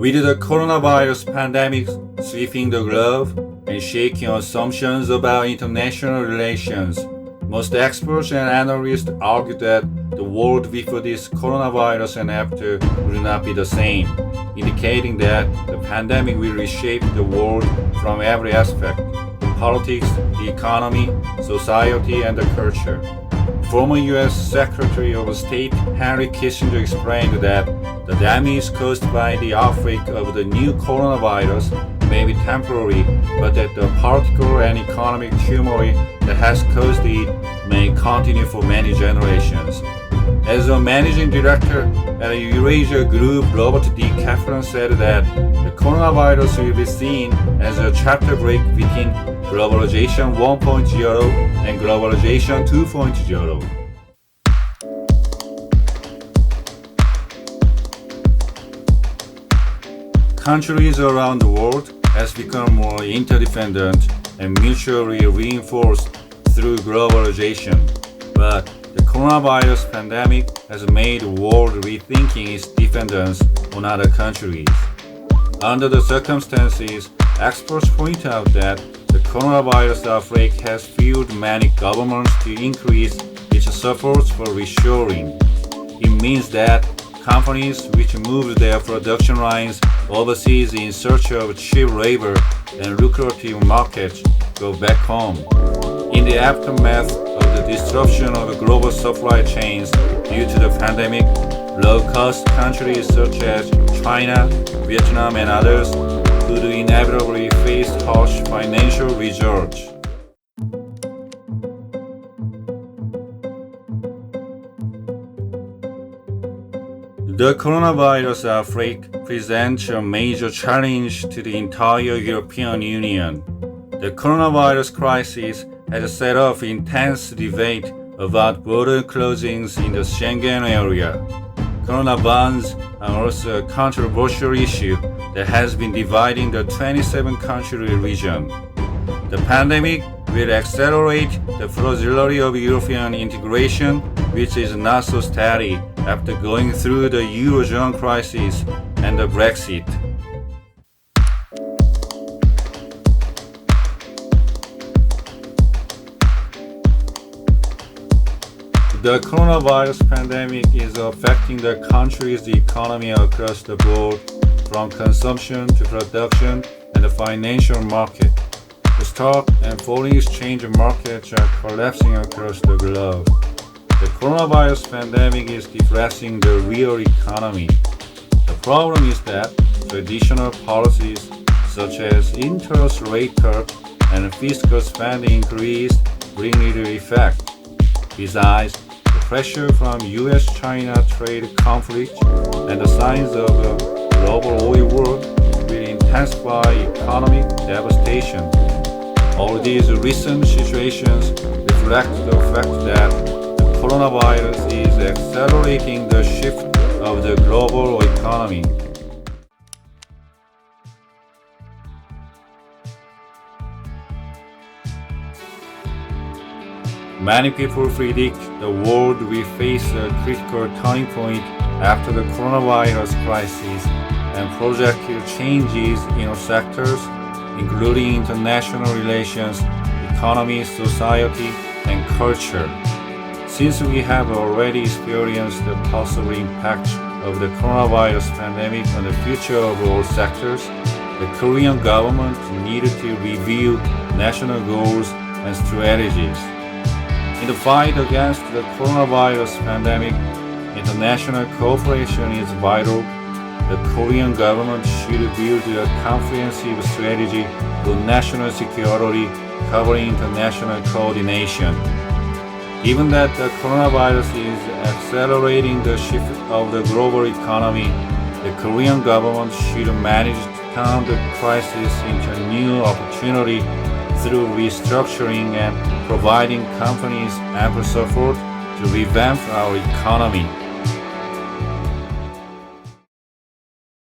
With the coronavirus pandemic sweeping the globe and shaking assumptions about international relations, most experts and analysts argue that the world before this coronavirus and after will not be the same, indicating that the pandemic will reshape the world from every aspect: politics, the economy, society, and the culture. Former U.S. Secretary of State Henry Kissinger explained that the damage caused by the outbreak of the new coronavirus may be temporary, but that the political and economic turmoil that has caused it may continue for many generations. As a managing director at a Eurasia Group, Robert D. Kaplan said that the coronavirus will be seen as a chapter break between globalization 1.0 and globalization 2.0. Countries around the world has become more interdependent and mutually reinforced through globalization, but the coronavirus pandemic has made the world rethinking its dependence on other countries. Under the circumstances, experts point out that the coronavirus outbreak has fueled many governments to increase its efforts for reshoring. It means that companies which moved their production lines overseas in search of cheap labor and lucrative markets go back home. In the aftermath of the disruption of global supply chains due to the pandemic, low-cost countries such as China, Vietnam, and others could inevitably face harsh financial results. The coronavirus outbreak presents a major challenge to the entire European Union. The coronavirus crisis has set off intense debate about border closings in the Schengen area. Corona bans are also a controversial issue that has been dividing the 27-country region. The pandemic will accelerate the fragility of European integration, which is not so steady after going through the Eurozone crisis and the Brexit. The coronavirus pandemic is affecting the country's economy across the board, from consumption to production and the financial market. The stock and foreign exchange markets are collapsing across the globe. The coronavirus pandemic is depressing the real economy. The problem is that traditional policies such as interest rate cuts and fiscal spending increase bring little effect. Besides, the pressure from US-China trade conflict and the signs of a global oil war will intensify economic devastation. All these recent situations reflect the fact that the coronavirus is accelerating the shift of the global economy. Many people predict the world will face a critical turning point after the coronavirus crisis and projected changes in sectors including international relations, economy, society, and culture. Since we have already experienced the possible impact of the coronavirus pandemic on the future of all sectors, the Korean government needed to review national goals and strategies. In the fight against the coronavirus pandemic, international cooperation is vital. The Korean government should build a comprehensive strategy for national security covering international coordination. Given that the coronavirus is accelerating the shift of the global economy, the Korean government should manage to turn the crisis into a new opportunity through restructuring and providing companies ample support to revamp our economy.